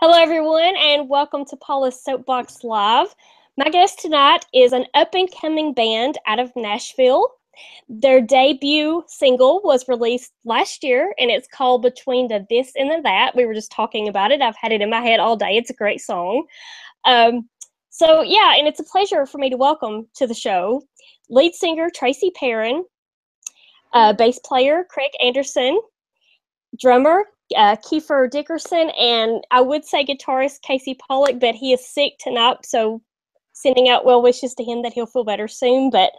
Hello, everyone, and welcome to Paula's Soapbox Live. My guest tonight is an up-and-coming band out of Nashville. Their debut single was released last year, and it's called Between the This and the That. We were just talking about it. I've had it in my head all day. It's a great song. And it's a pleasure for me to welcome to the show lead singer Tracy Perrin, bass player Craig Anderson, drummer Kiefer Dickerson, and I would say guitarist Casey Pollock, but he is sick tonight, so sending out well wishes to him that he'll feel better soon. But,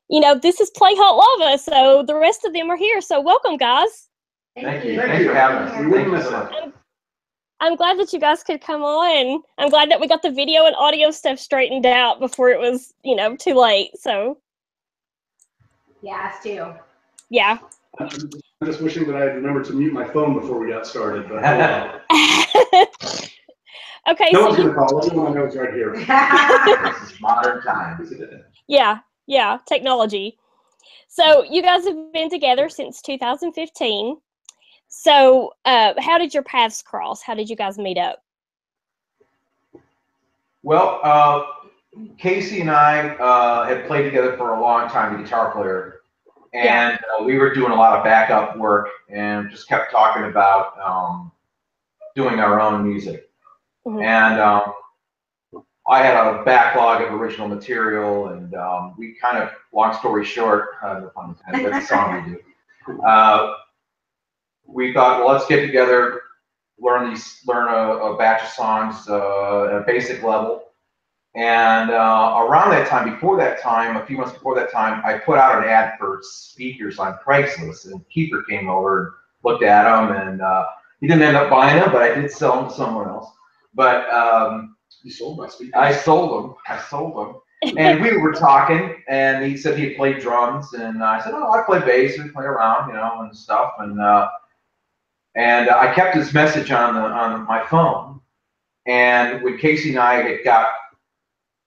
you know, this is Play Hot Lava, so the rest of them are here. So welcome, guys. Thank you. Thanks for having us. Thank you so much. I'm glad that you guys could come on. I'm glad that we got the video and audio stuff straightened out before it was, too late. So. Yeah, us too. Yeah. I'm just wishing that I had remembered to mute my phone before we got started. But okay. No one's gonna call. Everyone knows right here. This is modern times. Yeah, technology. So you guys have been together since 2015. So how did your paths cross? How did you guys meet up? Well, Casey and I had played together for a long time, the guitar player. And we were doing a lot of backup work and just kept talking about doing our own music. Mm-hmm. And I had a backlog of original material, and we kind of, long story short, that's a song we do. We thought, well, let's get together, learn a batch of songs at a basic level. And around that time, a few months before that time, I put out an ad for speakers on Craigslist, and Kiefer came over and looked at them, and he didn't end up buying them, but I did sell them to someone else. But you sold my speakers? I sold them. And we were talking, and he said he had played drums, and I said, oh, I play bass, we play around, and stuff. And I kept his message on my phone. And when Casey and I had got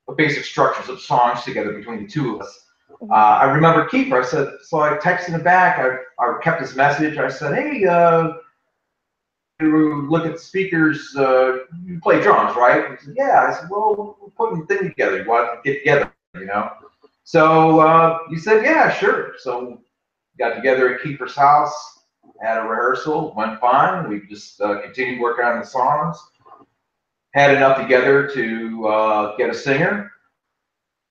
the basic structures of songs together between the two of us, I remember Kiefer. I said, so I texted him back. I kept his message. I said, hey, you look at the speakers. You play drums, right? He said, yeah. I said, well, we're putting a thing together. You want to get together, So he said, yeah, sure. So we got together at Kiefer's house, had a rehearsal, went fine. We just continued working on the songs. Had enough together to get a singer.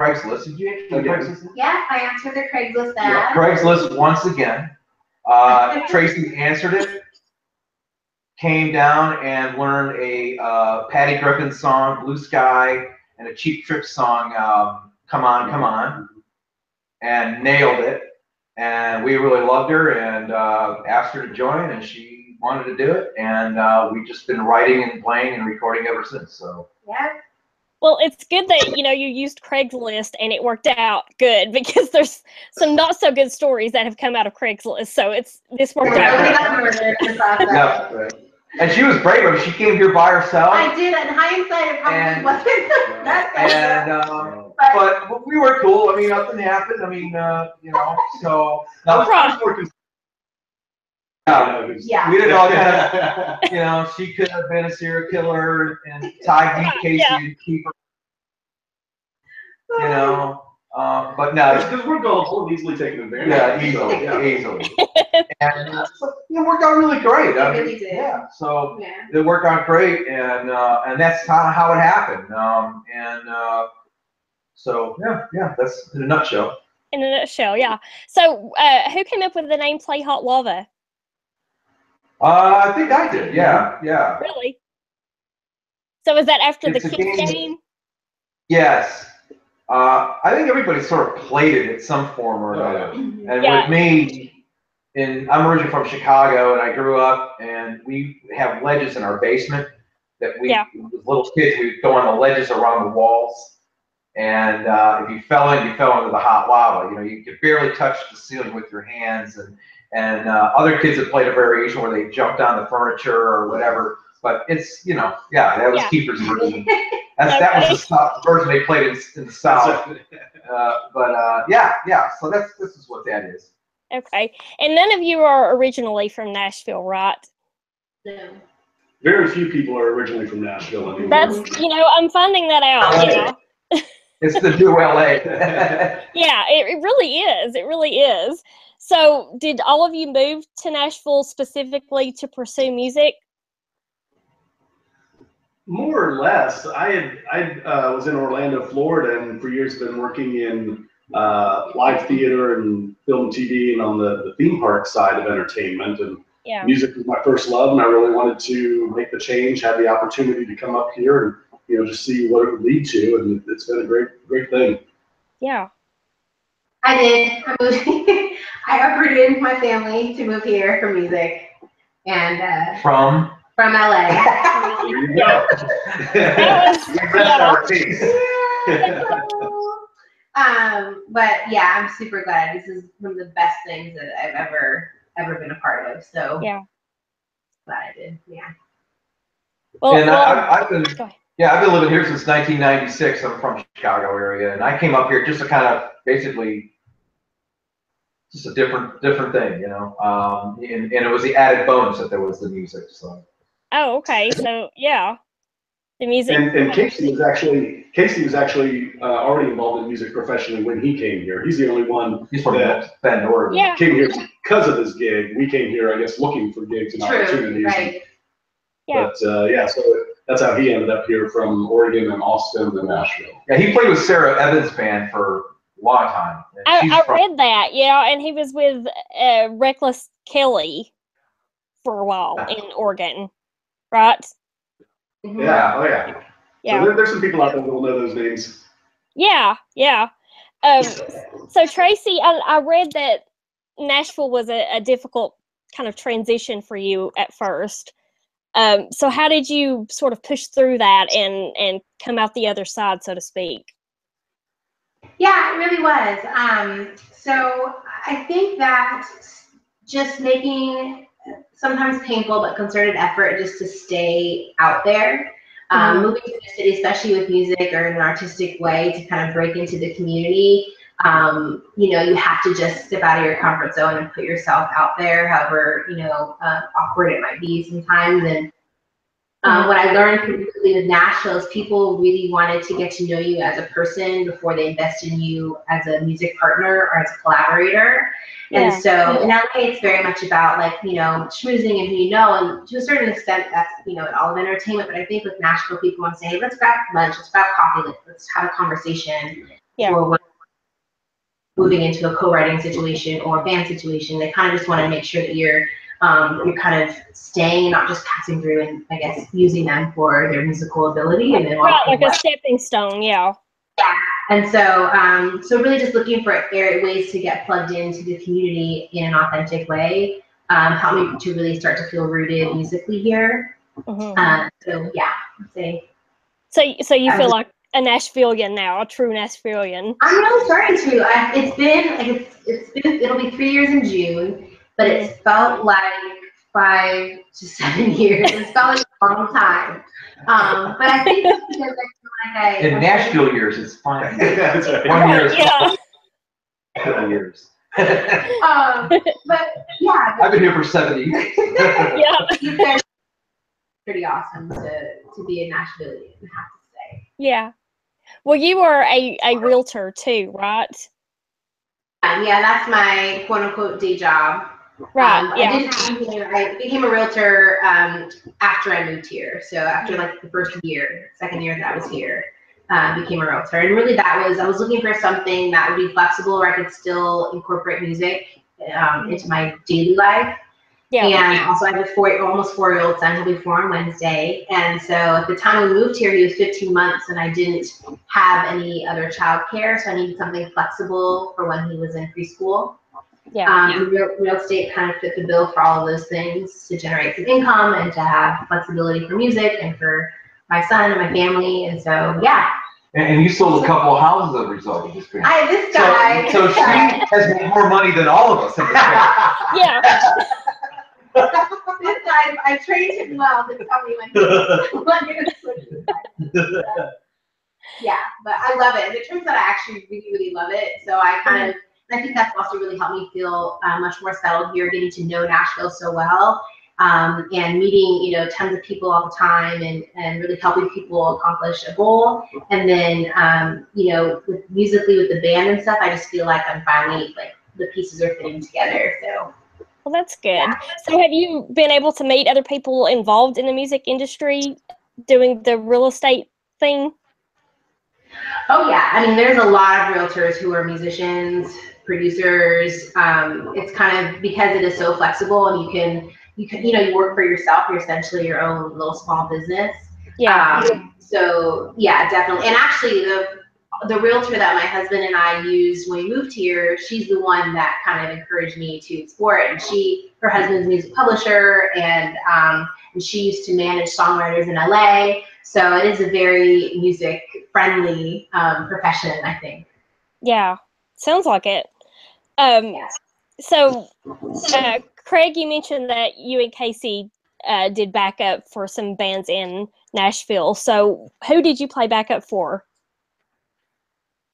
Craigslist. Did you answer Craigslist? Yeah, I answered the Craigslist ad. Yeah, Craigslist once again. Tracy answered it, came down and learned a Patty Griffin song, Blue Sky, and a Cheap Trick song, Come On, Come On, and nailed it. And we really loved her and asked her to join, and she wanted to do it, and we've just been writing and playing and recording ever since. So yeah. Well, it's good that you used Craigslist and it worked out good, because there's some not so good stories that have come out of Craigslist. So this worked out. We got murdered in the process. Yeah, right. And she was brave. I mean, she came here by herself. I did. In hindsight, it probably wasn't that good. But we were cool. I mean, nothing happened. I mean, so yeah, we did all kind of, she could have been a serial killer and tied me, Casey, and keep her, but no. Because we're gullible and easily taken advantage. Yeah, easily. And it worked out really great. It really did. Yeah, so it worked out great, and that's how it happened. So that's in a nutshell. In a nutshell, yeah. So who came up with the name Play Hot Lava? I think I did. Yeah. Really? So was that after the kids game? Yes. I think everybody sort of played it in some form or another. And with me, I'm originally from Chicago, and I grew up, and we have ledges in our basement that we, as little kids, we'd go on the ledges around the walls. And if you fell into the hot lava. You could barely touch the ceiling with your hands, and other kids have played a variation where they jumped on the furniture or whatever. But it's, that was Kiefer's version. That was the version they played in the South. So this is what that is. Okay. And none of you are originally from Nashville, right? No. very few people are originally from Nashville anymore. That's, I'm finding that out. It's the new LA. Yeah, it really is. It really is. So, did all of you move to Nashville specifically to pursue music? More or less. I was in Orlando, Florida, and for years been working in live theater and film and TV and on the theme park side of entertainment. And music was my first love, and I really wanted to make the change, have the opportunity to come up here and just see what it would lead to, and it's been a great thing. Yeah. I did. I moved. I uprooted my family to move here for music, and from LA. There you go. We rest our case. But yeah, I'm super glad. This is one of the best things that I've ever been a part of. So yeah, glad I did. Yeah. Well, and I've been living here since 1996. I'm from Chicago area, and I came up here just to kind of basically just a different thing, and it was the added bonus that there was the music. So. Oh, okay. So yeah, the music. And Casey was actually already involved in music professionally when he came here. He's the only one that Bend, Oregon. came here because of his gig. We came here, I guess, looking for gigs and opportunities. Right. But so that's how he ended up here from Oregon and Austin and Nashville. Yeah, he played with Sarah Evans' band for a long time. I read that, and he was with Reckless Kelly for a while in Oregon, right? Yeah, oh yeah. Yeah. So there's some people out there that will know those names. Yeah. So Tracy, I read that Nashville was a difficult kind of transition for you at first. So how did you sort of push through that and come out the other side, so to speak? Yeah, it really was. So I think that just making sometimes painful but concerted effort just to stay out there, moving to the city, especially with music or in an artistic way, to kind of break into the community. You have to just step out of your comfort zone and put yourself out there, however, awkward it might be sometimes. And what I learned particularly with Nashville is people really wanted to get to know you as a person before they invest in you as a music partner or as a collaborator. And so in LA, it's very much about schmoozing and who you know, and to a certain extent, that's all of entertainment. But I think with Nashville, people want to say, hey, let's grab lunch, let's grab coffee, let's have a conversation. Or we're moving into a co-writing situation or a band situation. They kind of just want to make sure that you're kind of staying, not just passing through and I guess using them for their musical ability, and then like a stepping stone. Yeah. And so really just looking for ways to get plugged into the community in an authentic way, helped me to really start to feel rooted musically here. So you feel like a Nashvilleian now, a true Nashvilleian. I'm really starting to. It'll be 3 years in June, but it's felt like 5 to 7 years. It's felt like a long time. But I think it's because in Nashville years, it's fine. That's right. 1 year is yeah. 7 years. But yeah. I've been here for 70 years. Yeah. You guys are pretty awesome to be a Nashvilleian, I have to say. Yeah. Well, you are a realtor too, right? Yeah, that's my quote unquote day job. Right. I became a realtor after I moved here. So after the second year that I was here, became a realtor. And really I was looking for something that would be flexible where I could still incorporate music into my daily life. Yeah. And also I have a almost 4-year-old son. He'll be 4 on Wednesday. And so at the time we moved here, he was 15 months and I didn't have any other childcare. So I needed something flexible for when he was in preschool. Real estate kind of fit the bill for all of those things, to generate some income and to have flexibility for music and for my son and my family. And so, yeah. And you sold a couple of houses as a result of this family. This guy. So she has made more money than all of us in this family. Yeah. This guy, I trained him well to tell me when to switch. Yeah, but I love it. And it turns out I actually really, really love it. So I think that's also really helped me feel much more settled here, getting to know Nashville so well. and meeting, you know, tons of people all the time, and really helping people accomplish a goal. And then, you know, musically with the band and stuff, I just feel like I'm finally, like, the pieces are fitting together. So. Well, that's good. So have you been able to meet other people involved in the music industry doing the real estate thing? Oh yeah, I mean, there's a lot of realtors who are musicians, producers. It's kind of, because it is so flexible, and you know, you work for yourself. You're essentially your own little small business. Yeah. So yeah, definitely. And actually, the realtor that my husband and I used when we moved here, she's the one that kind of encouraged me to explore it. And her husband's a music publisher, and she used to manage songwriters in LA. So it is a very music friendly profession, I think. Yeah, sounds like it. So, Craig, you mentioned that you and Casey did backup for some bands in Nashville. So who did you play backup for?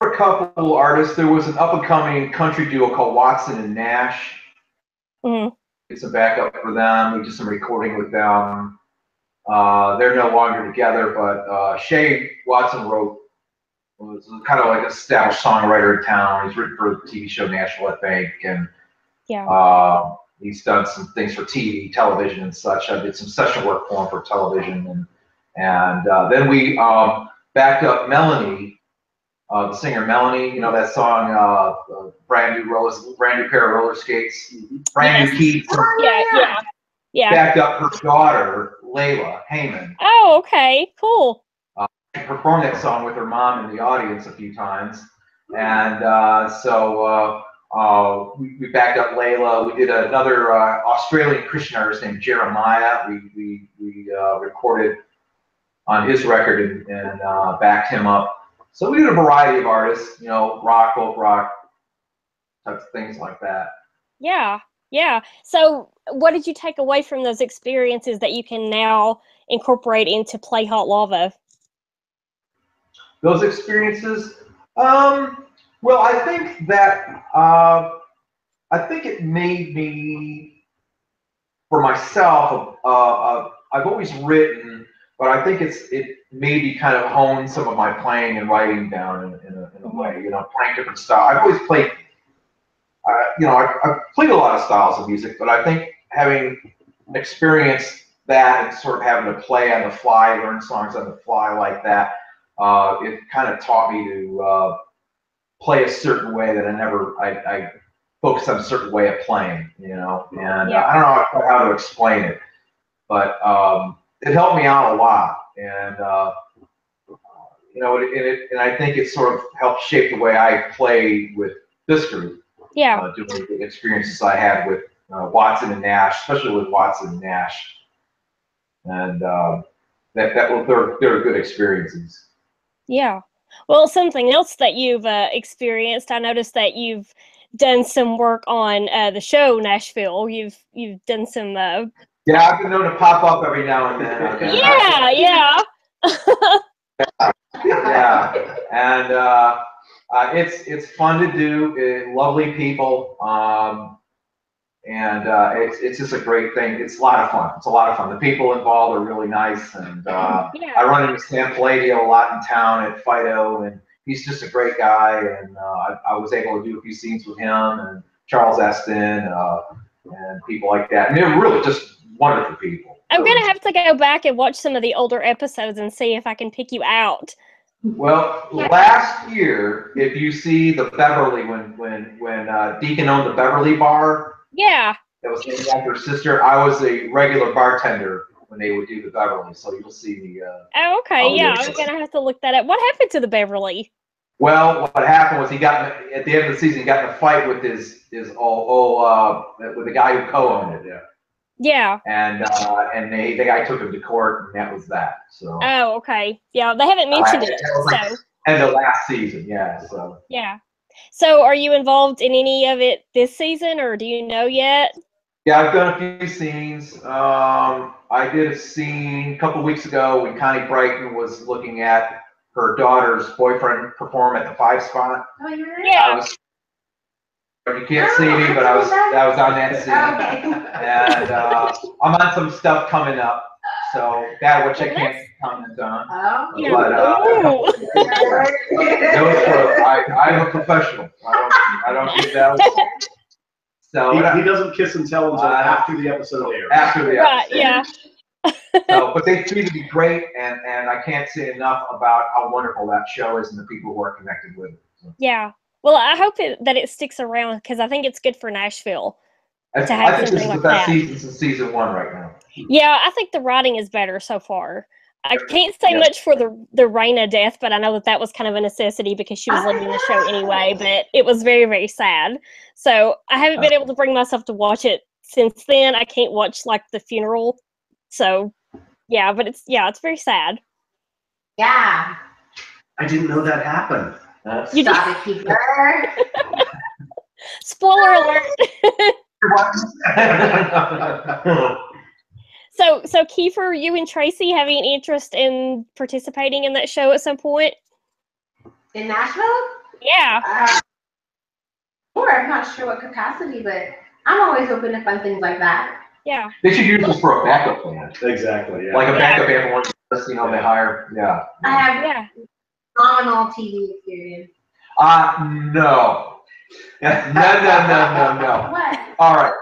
A couple artists. There was an up-and-coming country duo called Watson and Nash. Mm-hmm. It's a backup for them. We did some recording with them. They're no longer together, but Shay Watson was kind of like an established songwriter in town. He's written for the TV show Nashville, I think, and he's done some things for TV, television, and such. I did some session work for him for television, and then we backed up Melanie. The singer Melanie, you know that song, brand new pair of roller skates, brand new keys. Yeah. Backed up her daughter, Layla Heyman. Oh, okay, cool. She performed that song with her mom in the audience a few times, and so we backed up Layla. We did another Australian Christian artist named Jeremiah. We recorded on his record and backed him up. So we did a variety of artists, you know, folk rock, types of things like that. Yeah. So what did you take away from those experiences that you can now incorporate into Play Hot Lava? Those experiences, well, I think that, I think it made me, for myself, I've always written, but I think it maybe kind of honed some of my playing and writing down in a way, you know, playing different styles. I've always played, you know, I've played a lot of styles of music, but I think having experienced that and sort of having to play on the fly, learn songs on the fly like that, it kind of taught me to play a certain way that I focused on a certain way of playing, you know, and I don't know how to explain it, but it helped me out a lot, and you know, and I think it sort of helped shape the way I play with this group. Yeah. Doing the experiences I had with Watson and Nash, especially with Watson and Nash, and they're good experiences. Yeah. Well, something else that you've experienced, I noticed that you've done some work on the show Nashville. You've done some. Yeah, I've been known to pop up every now and then. Okay. Yeah. Yeah, and it's fun to do. Lovely people, and it's just a great thing. It's a lot of fun. It's a lot of fun. The people involved are really nice, and I run into Sam Palladio a lot in town at Fido, and he's just a great guy. And I was able to do a few scenes with him and Charles Eston and people like that. And they're really just wonderful people. I'm gonna have to go back and watch some of the older episodes and see if I can pick you out. Well, last year, if you see the Beverly, when Deacon owned the Beverly bar. Yeah. That was named after her sister. I was a regular bartender when they would do the Beverly, so you'll see me. Oh, okay. Yeah, I'm gonna have to look that up. What happened to the Beverly? Well, what happened was he got at the end of the season. He got in a fight with with the guy who co-owned it. Yeah. And the guy took him to court, and that was that. So. Oh, okay. Yeah, they haven't mentioned it. So. And the last season, yeah. So. Yeah. So, are you involved in any of it this season, or do you know yet? Yeah, I've done a few scenes. I did a scene a couple weeks ago when Connie Brighton was looking at her daughter's boyfriend perform at the 5 Spot. Oh, you're right. Yeah. You can't see me, but I was on that scene. Okay. And I'm on some stuff coming up. So that which I can't comment on. Oh, Yeah. But Ooh. I'm a professional. I don't do that. So He doesn't kiss and tell until after the episode airs. After the Right, episode. yeah. So, but they treated me great, and I can't say enough about how wonderful that show is and the people who are connected with it. So. Yeah. Well, I hope that it sticks around because I think it's good for Nashville. I To have think this is something the like best that. season since season 1 right now. Yeah, I think the writing is better so far. I can't say much for the Raina death, but I know that was kind of a necessity because she was leaving the show anyway, but it was very, very sad. So I haven't been able to bring myself to watch it since then. I can't watch like the funeral. So yeah, but it's very sad. Yeah. I didn't know that happened. Stop it, Keeper. Spoiler alert. So Kiefer, you and Tracy have any interest in participating in that show at some point? In Nashville? Yeah. Sure, I'm not sure what capacity, but I'm always open to fun things like that. Yeah. They should use this for a backup plan. Exactly, yeah. Like a backup plan for one they hire. Yeah. I have phenomenal TV experience. No. No. What? All right.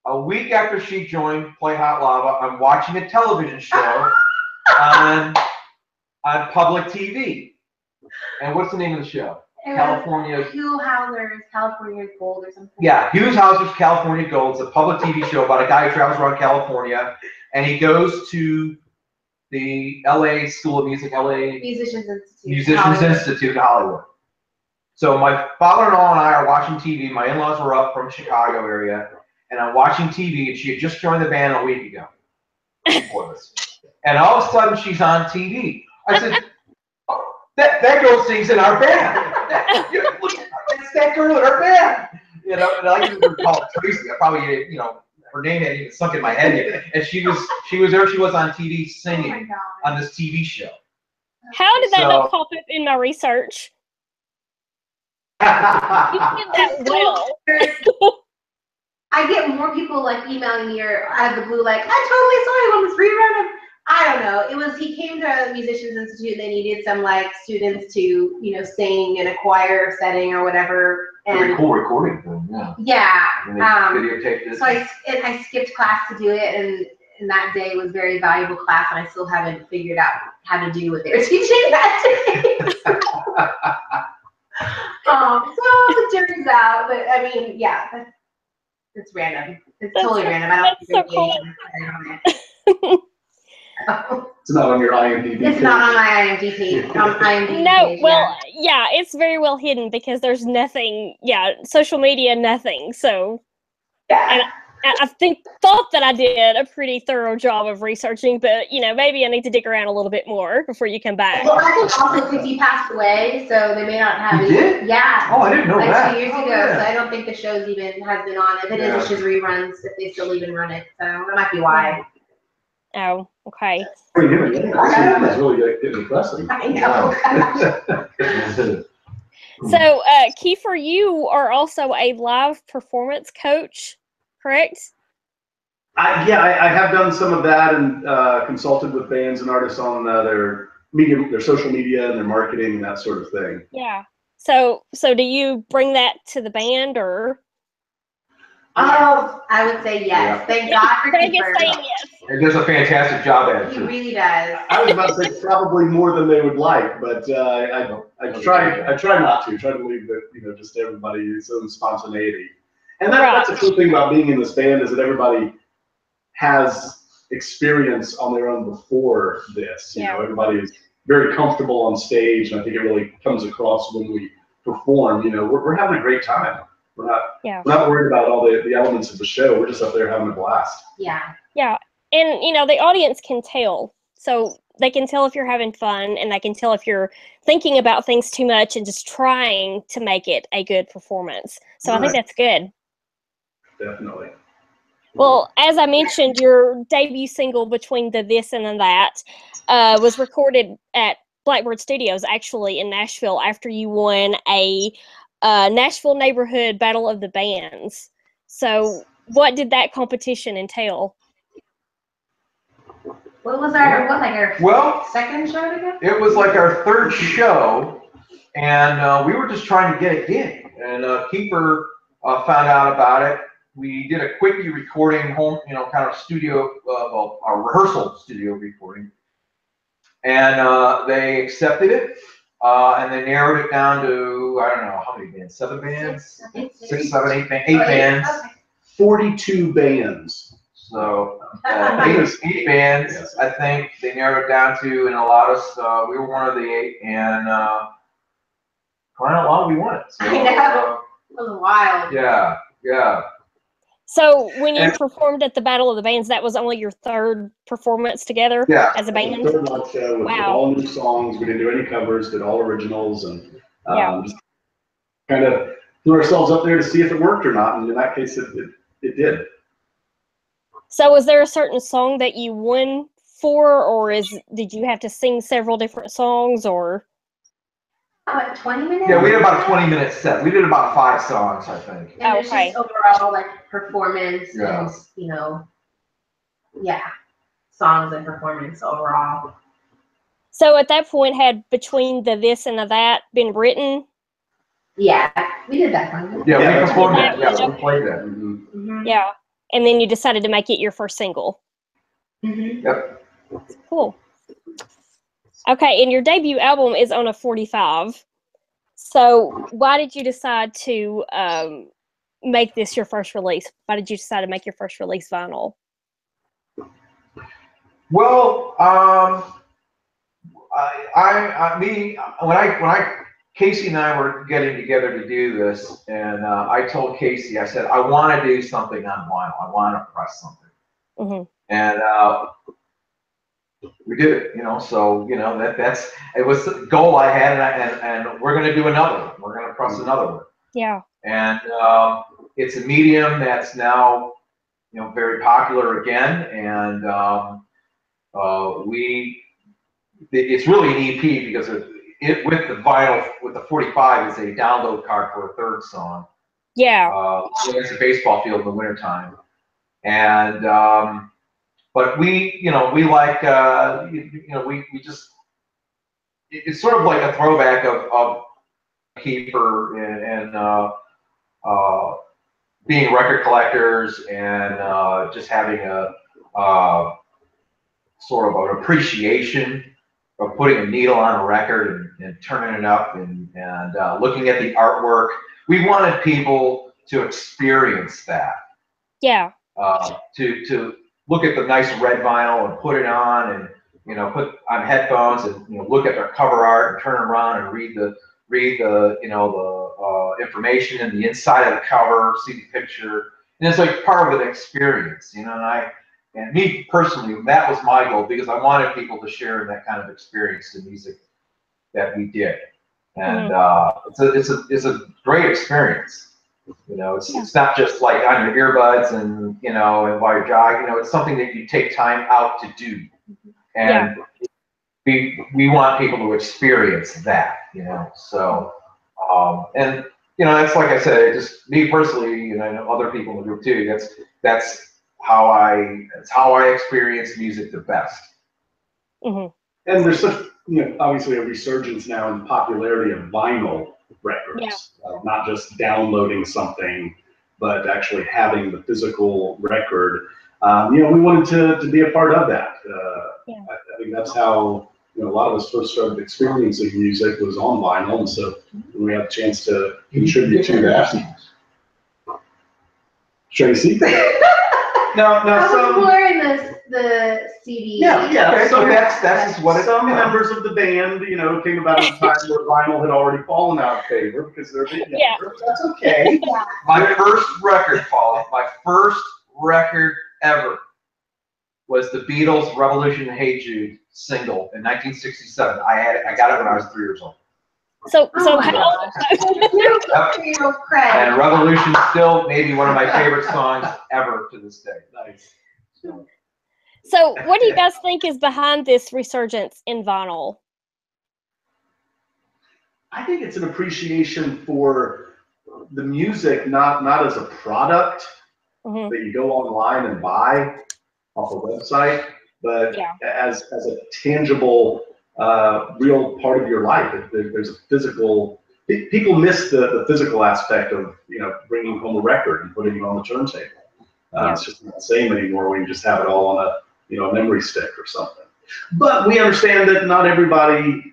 A week after she joined Play Hot Lava, I'm watching a television show on public TV. And what's the name of the show? California. Hugh Hauser's California Gold or something. Yeah, Hugh Hauser's California Gold. It's a public TV show about a guy who travels around California, and he goes to the LA School of Music, LA Musicians Institute in Hollywood. So my father-in-law and I are watching TV. My in-laws were up from Chicago area, and I'm watching TV, and she had just joined the band a week ago. And all of a sudden, she's on TV. I said, oh, that girl sings in our band. It's that girl in our band. You know, and I didn't recall Tracy. I probably, her name hadn't even sunk in my head yet. And she was there. She was on TV singing on this TV show. How did that not pop up in my research? You did that well. I get more people like emailing me or out of the blue, like, I totally saw you on this rerun of, I don't know. He came to Musicians Institute and they needed some like students to, sing in a choir setting or whatever. And a cool recording thing, yeah. Yeah. And they videotaped it. So I skipped class to do it, and that day was a very valuable class, and I still haven't figured out how to do what they were teaching that day. So the jury's out, but I mean, yeah, it's random. It's totally random. I don't think so cool. It's not on your IMDb. It's not on my IMDb. No, well, yeah, it's very well hidden because there's nothing. Yeah, social media, nothing. So, and I thought that I did a pretty thorough job of researching, but maybe I need to dig around a little bit more before you come back. Well, I think also because he passed away, so they may not have He it. did? Yeah. Oh, I didn't know that. 2 years ago, Yeah. so I don't think the show's even has been on. If it is, it's just reruns if they still even run it. So that might be why. Oh, okay. It's really getting impressive. I know. So, Kiefer, you are also a live performance coach, correct? I have done some of that and consulted with bands and artists on their social media and their marketing and that sort of thing. Yeah. So do you bring that to the band or? I would say yes. Yeah. Thank God for Vegas Keeper. saying yes. He does a fantastic job at it, He too. really does. I was about to say probably more than they would like, but I try not to. Try to leave it, just to everybody's own spontaneity. And that's the cool thing about being in this band is that everybody has experience on their own before this. Everybody is very comfortable on stage, and I think it really comes across when we perform. We're having a great time. We're not worried about all the elements of the show. We're just up there having a blast. Yeah. Yeah. And, the audience can tell. So they can tell if you're having fun, and they can tell if you're thinking about things too much and just trying to make it a good performance. So I think that's good. Definitely. Well, as I mentioned, your debut single, Between the This and the That, was recorded at Blackbird Studios, actually, in Nashville, after you won a Nashville Neighborhood Battle of the Bands. So what did that competition entail? What was our Well, second show together? it was like our third show, and we were just trying to get a gig. And Keeper found out about it. We did a quickie recording, home, kind of studio, a rehearsal studio recording, and they accepted it. And they narrowed it down to, I don't know, how many bands? 7 bands? 6, 7, 8 bands. Okay. 42 bands. So 8 bands, Yes. I think they narrowed it down to, and allowed us. We were one of the 8, and quite a lot we won it. So, I know. It was wild. Yeah. So when you performed at the Battle of the Bands, that was only your third performance together as a band? The third live show with all new songs. We didn't do any covers, did all originals, and just kind of threw ourselves up there to see if it worked or not. And in that case, it did. So was there a certain song that you won for, or did you have to sing several different songs, or? What, 20 minutes? Yeah, we did about a 20-minute set. We did about 5 songs, I think. And it's Okay. just overall performance Yeah. and songs and performance overall. So at that point, had Between the This and the That been written? Yeah, we did that one. Yeah, we performed that. Yeah, Yeah, we played that. Mm-hmm. Yeah. And then you decided to make it your first single. Mm-hmm. Yep. Cool. Okay, and your debut album is on a 45. So why did you decide to make this your first release? Why did you decide to make your first release vinyl? Well, Casey and I were getting together to do this, and I told Casey, I said, I want to do something on vinyl. I want to press something. Mm-hmm. And we did it, so, it was the goal I had, and we're going to do another one. We're going to press another one. Yeah. And it's a medium that's now, very popular again, and it's really an EP because with the vinyl, with the 45, is a download card for a third song. Yeah. It's a baseball field in the wintertime. And, but we like, we just, it's sort of like a throwback of Keeper and being record collectors and just having a sort of an appreciation of putting a needle on a record and turning it up and looking at the artwork. We wanted people to experience that. Yeah. To look at the nice red vinyl and put it on and put on headphones and look at their cover art and turn around and read the information in the inside of the cover, see the picture, and it's like part of an experience, and me personally, that was my goal because I wanted people to share in that kind of experience, the music that we did, and it's a great experience. It's not just like on your earbuds and and while you're jogging. It's something that you take time out to do, and we want people to experience that. So and that's like I said, just me personally, and I know other people in the group too. That's how I experience music the best. Mm-hmm. And there's such, obviously a resurgence now in popularity of vinyl records, not just downloading something, but actually having the physical record. We wanted to be a part of that. I think that's how a lot of us first started experiencing music was on vinyl, and so when we had a chance to contribute to that. Tracy? No, I some was more in the CD. Yeah. Okay, so that's what it's some members of the band, came about a time where vinyl had already fallen out of favor because they're a bit younger. That's okay. My first record, Paula, my first record ever was the Beatles' "Revolution" and "Hey Jude" single in 1967. I got it when I was 3 years old. So Oh my how? And "Revolution" still maybe one of my favorite songs ever to this day. Nice. So what do you guys think is behind this resurgence in vinyl? I think it's an appreciation for the music, not as a product that you go online and buy off a website, but as a tangible, real part of your life. There's a physical. People miss the physical aspect of bringing home a record and putting it on the turntable. It's just not the same anymore when you just have it all on a memory stick or something. But we understand that not everybody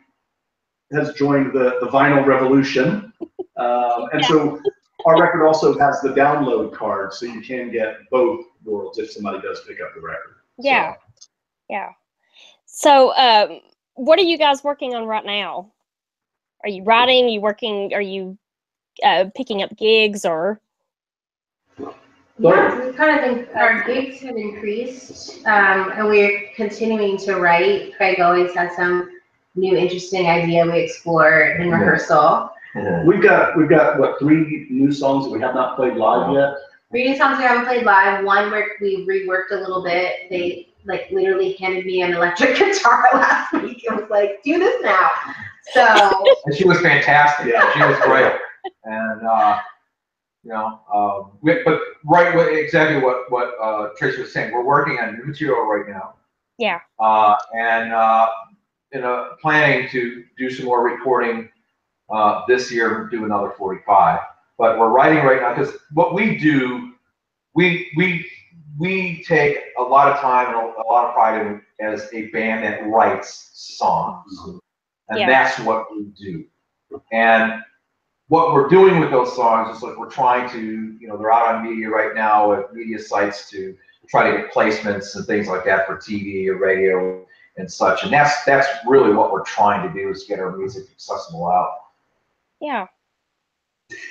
has joined the vinyl revolution, and so our record also has the download card, so you can get both worlds if somebody does pick up the record. Yeah, So, what are you guys working on right now? Are you writing? Are you working? Are you picking up gigs or? Yeah, we kind of think our gigs have increased, and we're continuing to write. Craig always has some new interesting idea we explore in rehearsal. We've got what, 3 new songs that we have not played live yet? 3 new songs we haven't played live. One where we reworked a little bit. They literally handed me an electric guitar last week and was like, "Do this now." So. And she was fantastic. Yeah, she was great. And but exactly what Tracy was saying. We're working on new material right now. Yeah. And planning to do some more recording this year, do another 45. But we're writing right now because what we do, we take a lot of time and a lot of pride in as a band that writes songs, and that's what we do. And what we're doing with those songs is we're trying to, they're out on media right now at media sites to try to get placements and things like that for TV or radio and such. And that's really what we're trying to do, is get our music accessible out. Yeah.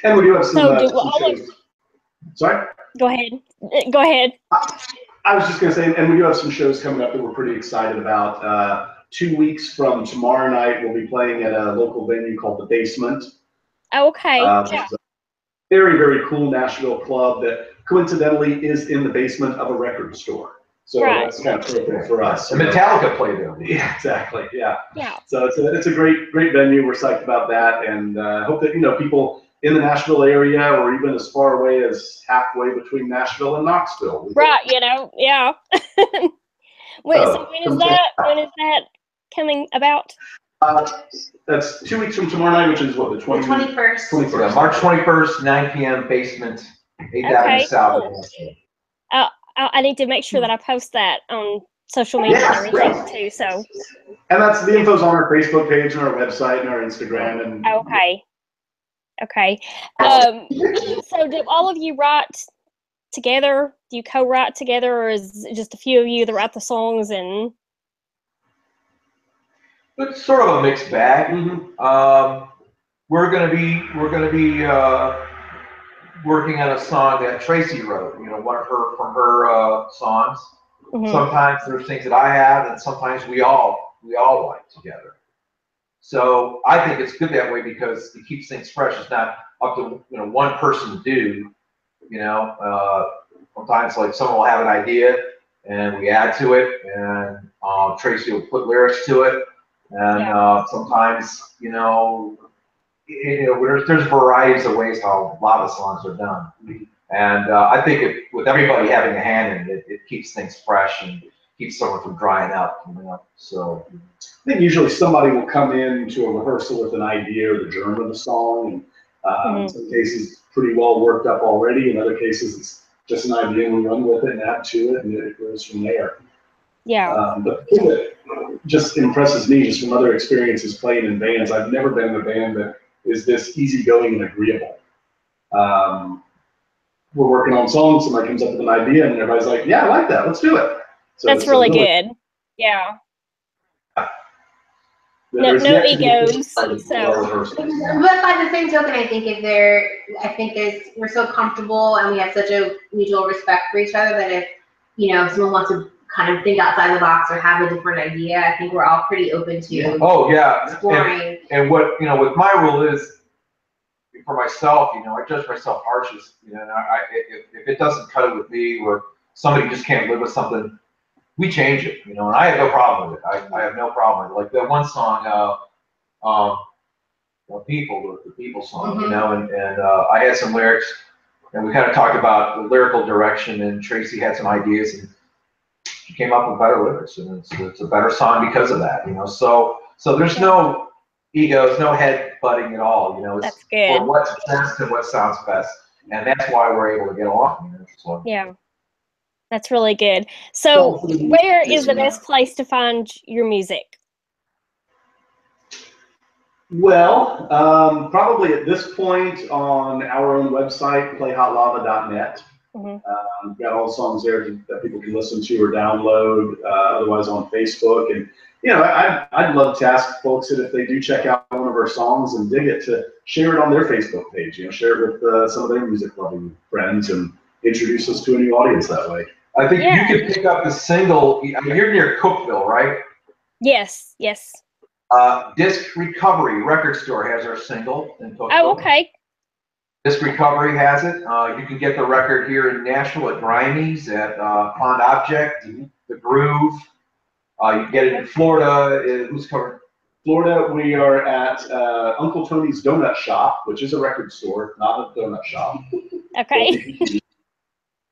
And we do have some shows. Sorry? Go ahead. Go ahead. I was just going to say, and we do have some shows coming up that we're pretty excited about. 2 weeks from tomorrow night, we'll be playing at a local venue called The Basement. Okay. Which is a very, very cool Nashville club that coincidentally is in the basement of a record store. So that's kind of perfect for us. And Metallica played there. Yeah, exactly. Yeah. So it's a great venue. We're psyched about that, and hope that people in the Nashville area, or even as far away as halfway between Nashville and Knoxville. Right. Yeah. Wait. So when is that coming about? That's 2 weeks from tomorrow night, which is what, the 21st. 21st. Yeah, March 21st, 9 p.m. Basement, 8th Avenue South. Cool. I need to make sure that I post that on social media and everything too. So. And that's the info's on our Facebook page and our website and our Instagram. And Okay. So do all of you write together? Do you co-write together, or is it just a few of you that write the songs? And it's sort of a mixed bag. We're gonna be working on a song that Tracy wrote. One of her songs. Sometimes there's things that I have, and sometimes we all write together. So I think it's good that way because it keeps things fresh. It's not up to one person to do. Sometimes someone will have an idea and we add to it, and Tracy will put lyrics to it, and sometimes there's varieties of ways how a lot of songs are done. And I think with everybody having a hand in it, it keeps things fresh and keeps someone from drying out. So I think usually somebody will come into a rehearsal with an idea or the germ of the song, and in some cases pretty well worked up already. In other cases, it's just an idea and we run with it and add to it, and it goes from there. Yeah. But the thing that just impresses me, just from other experiences playing in bands, I've never been in a band that is this easygoing and agreeable. We're working on songs, somebody comes up with an idea, and everybody's like, "Yeah, I like that. Let's do it." So that's really good. Yeah. No egos. So. But by the same token, I think we're so comfortable and we have such a mutual respect for each other that if someone wants to kind of think outside the box or have a different idea, I think we're all pretty open to exploring. And what with my rule is, for myself, I judge myself harshest. If it doesn't cut it with me, or somebody just can't live with something, we change it. And I have no problem with it. I have no problem with it. Like that one song, people, the people song, you know, and I had some lyrics, and we kind of talked about the lyrical direction, and Tracy had some ideas, and she came up with better lyrics, and it's a better song because of that, you know. So there's no egos, no head butting at all, you know. It's That's good. for what's best and what sounds best, and that's why we're able to get along, you know. So. Yeah, that's really good. So where is the best place to find your music? Well, probably at this point on our own website, playhotlava.net. We've got all the songs there that people can listen to or download, otherwise on Facebook. And, you know, I'd love to ask folks that if they do check out one of our songs and dig it, to share it on their Facebook page, you know, share it with some of their music-loving friends and introduce us to a new audience that way. I think you can pick up the single. You're near Cookeville, right? Yes, yes. Disc Recovery Record Store has our single in Cookeville. Oh, okay. Disc Recovery has it. You can get the record here in Nashville at Grimey's, at Pond Object, The Groove. You can get it in Florida. Who's covered? Florida, we are at Uncle Tony's Donut Shop, which is a record store, not a donut shop. Okay.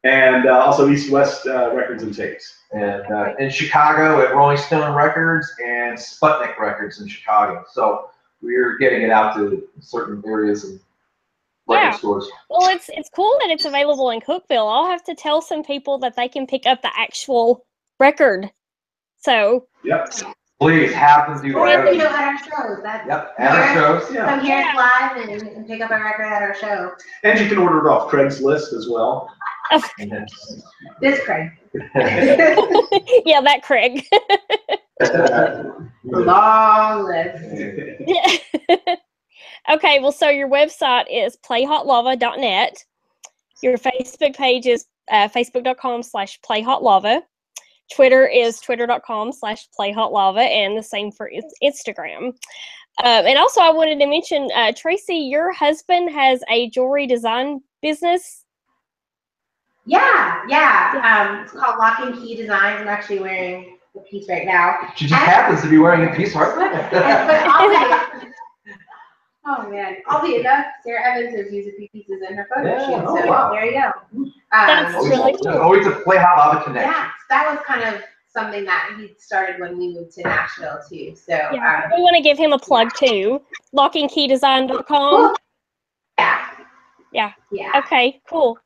And also East West Records and Tapes. And in Chicago at Rolling Stone Records and Sputnik Records in Chicago. So we're getting it out to certain areas and record stores. Well, it's cool that it's available in Cookeville. I'll have to tell some people that they can pick up the actual record. So. Yep. Please have them do that. Or, you know, at our shows. At our shows. Yeah. Come here live and pick up a record at our show. And you can order it off Craigslist as well. This Craig. Yeah, that Craig. Long list. Okay, well, so your website is playhotlava.net. Your Facebook page is facebook.com/playhotlava. Twitter is twitter.com/playhotlava, and the same for Instagram. And also, I wanted to mention, Tracy, your husband has a jewelry design business. Yeah. It's called Lock and Key Designs. I'm actually wearing the piece right now. She just happens to be wearing a piece, right? But oh man, oddly enough, Sarah Evans has used a few pieces in her photo shoot. So there you go. That's really cool. Always a Play Hot Lava connection. Yeah, that was kind of something that he started when we moved to Nashville too. So we want to give him a plug too. lockandkeydesign.com. Yeah. Okay, cool.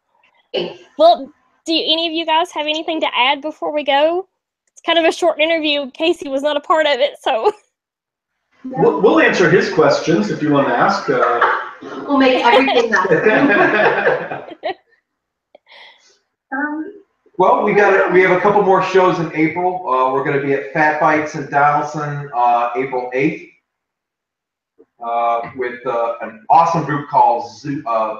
Well, do any of you guys have anything to add before we go? It's kind of a short interview. Casey was not a part of it, so. We'll answer his questions if you want to ask. We'll make everything up. Well, we have a couple more shows in April. We're going to be at Fat Bites in Donaldson April 8th with an awesome group called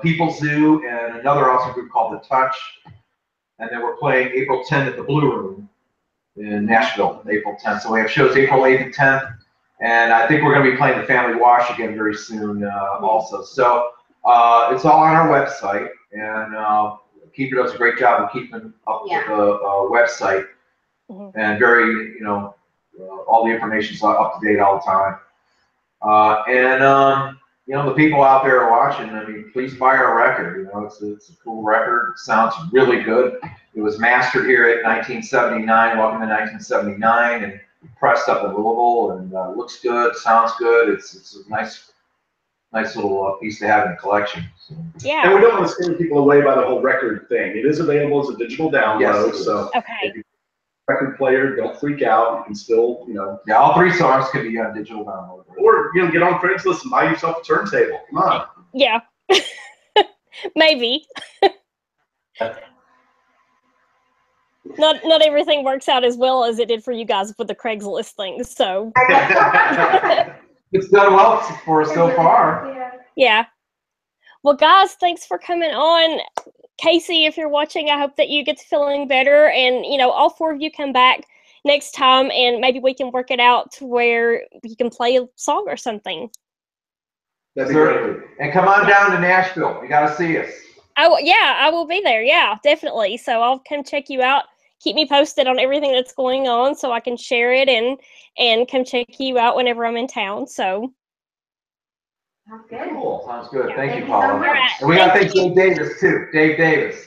People Zoo and another awesome group called The Touch. And then we're playing April 10th at the Blue Room in Nashville, April 10th. So we have shows April 8th and 10th. And I think we're going to be playing the Family Wash again very soon also. So it's all on our website. And Keeper does a great job of keeping up with the website. And very, all the information's up to date all the time. The people out there are watching. I mean, please buy our record. It's a cool record. It sounds really good. It was mastered here at 1979, welcome to 1979, and pressed up in Louisville, and looks good, sounds good. It's a nice little piece to have in the collection. So. Yeah. And we don't want to scare people away by the whole record thing. It is available as a digital download. Yes, so okay. If you're a record player, don't freak out. You can still, Yeah, all 3 songs can be on digital download. Or get on Craigslist and buy yourself a turntable. Come on. Yeah. Maybe. Not everything works out as well as it did for you guys with the Craigslist thing. So. It's done well for us so far. Yeah. Well, guys, thanks for coming on. Casey, if you're watching, I hope that you get to feeling better, and all 4 of you come back next time, and maybe we can work it out to where you can play a song or something. That'd be great. And come on down to Nashville. You got to see us. Oh yeah, I will be there. Yeah, definitely. So I'll come check you out. Keep me posted on everything that's going on so I can share it and come check you out whenever I'm in town. So. Sounds good. Cool. Sounds good. Yeah. Thank you, Thank you so Paula. much. All right. And we got to Thank thank Dave Davis too. Dave Davis.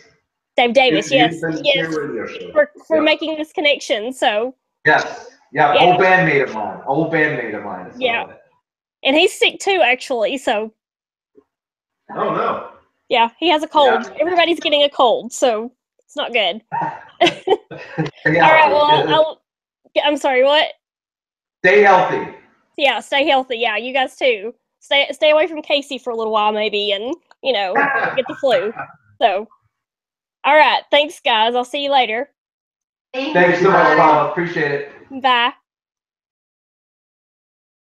Dave Davis, yes, yes, Radio show. for Yep. making this connection. So Yes. Yeah. Yeah. Old bandmate of mine. Old bandmate of mine. So. Yeah. And he's sick too, actually. So Oh no. yeah, he has a cold. Yeah. Everybody's getting a cold, so it's not good. Yeah. All right. Well, I'm sorry. What? Stay healthy. Yeah, stay healthy. Yeah, you guys too. Stay away from Casey for a little while, maybe, and get the flu. So, all right. Thanks, guys. I'll see you later. Thanks so much, Paula. Appreciate it. Bye.